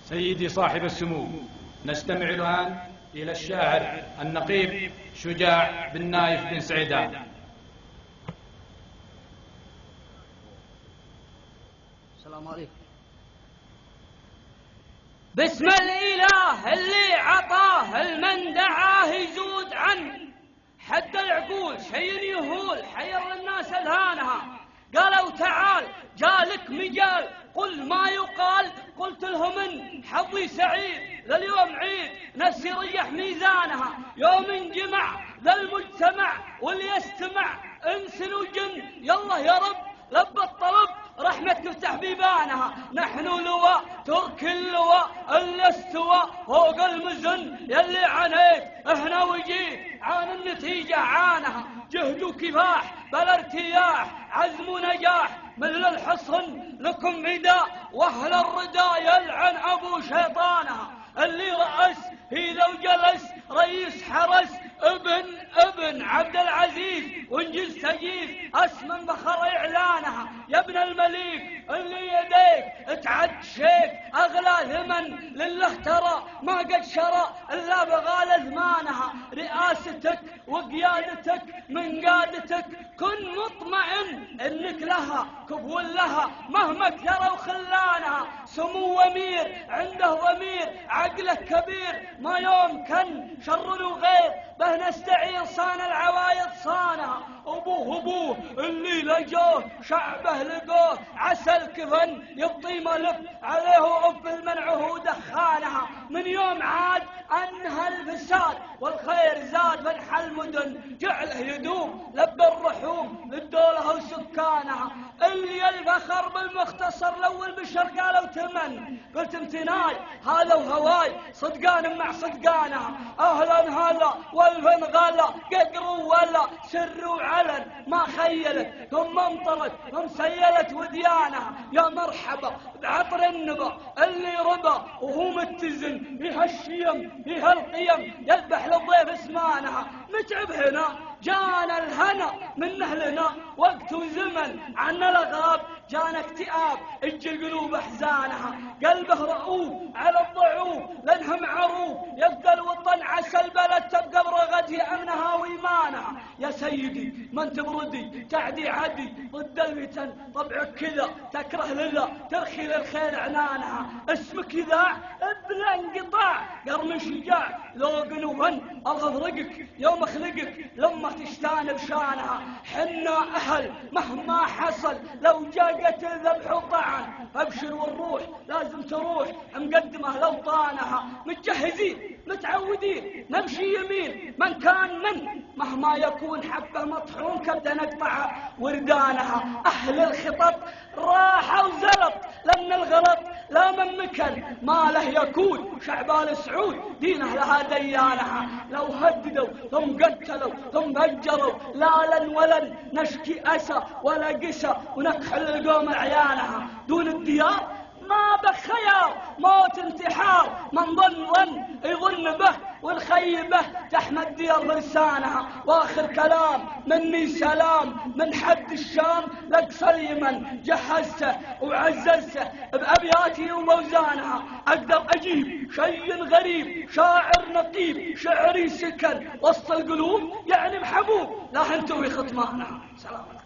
سيدي صاحب السمو، نستمع الآن إلى الشاعر النقيب شجاع بن نايف بن سعيدان. السلام عليكم. بسم الإله اللي عطاه المن دعاه يزود عن حد العقول، شيء يهول حير الناس اذهانها. قالوا تعال جالك مجال قل ما يقال، قلت لهم ان حظي سعيد لليوم عيد، نفسي ريح ميزانها يوم انجمع ذا المجتمع واللي يستمع انس وجن. يلا يا رب لب الطلب رحمتك تفتح بيبانها، نحن لواء ترك اللواء الاستواء فوق المزن يلي عنيت احنا وجيت عن النتيجة عانها. جهد وكفاح بلا ارتياح عزم ونجاح مثل الحصن لكم عداء، واهل الردى يلعن ابو شيطانها. اللي رأس هي لو جلس رئيس حرس ابن عبد العزيز وانجز تجيز اسمن بخر اعلانها. يا ابن المليك اللي يديك تعد شيك اغلى ثمن لله ترى ما قد شرى الا بغال زمانها. رئاستك وقيادتك من قادتك كن مطمئن انك لها كفول لها مهما كثروا خلانها. سمو امير عنده ضمير عقله كبير ما يمكن شر وغير به نستعين صان العوايد صانها. ابوه اللي لجوه شعبه لقوه عسى الكفن يبطي ملف عليه وعب المنعه ودخانها. من يوم عاد انها الفساد والخير زاد فتح المدن جعله يدوم لب الرحوم للدولة وسكانها. اللي الفخر بالمختصر لو البشر قالوا تمن قلت امتناي هذا وهواي صدقان مع صدقانها. اهلا هلا والفن غلا ققروا ولا سر وعلن ما خيلت ثم انطلت ثم سيلت وديانها. يا مرحبا بعطر النبا اللي ربا وهو متزن بها الشيم بها القيم يذبح للضيف اسمانها. متعب هنا جانا الهنا من اهلنا وقت وزمن عنا الاغراب جانا اكتئاب اجي القلوب احزانها. قلبه رؤوف على الضعوف لانهم عروف يبقى الوطن عسى البلد تبقى برغته امنها وايمانها. يا سيدي ما انت بردي تعدي عدي ضد الفتن طبعك كذا تكره لله ترخي للخير عنانها. اسمك يذاع بلا انقطاع قرن شجاع ذوق وفن الله فرقك يوم خلقك لما تشتان بشانها. حنا اهل مهما حصل لو جاء قتل ذبح وطعن ابشر والروح لازم تروح مقدمه لوطانها. متجهزين متعودين نمشي يمين من كان من مهما يكون حبه مطحون كبدا نقطع وردانها. اهل الخطط راحه وزلط لان الغلط لا من مكن ما له يكون شعبان سعود دينه لها ديانها. لو هددوا ثم قتلوا ثم هجروا لا لن ولن نشكي اسى ولا قسى ونكحل القوم عيانها. دون الديار ما بخيار موت انتحار من ظن يظن به والخيبة تحمد ديار فرسانها. واخر كلام مني سلام من حد الشام لاقصى اليمن جهزته وعززته بأبياتي وموزانها. اقدر اجيب شيء غريب شاعر نقيب شعري سكن وسط القلوب يعني محبوب لا انتم بخطمانها. سلام.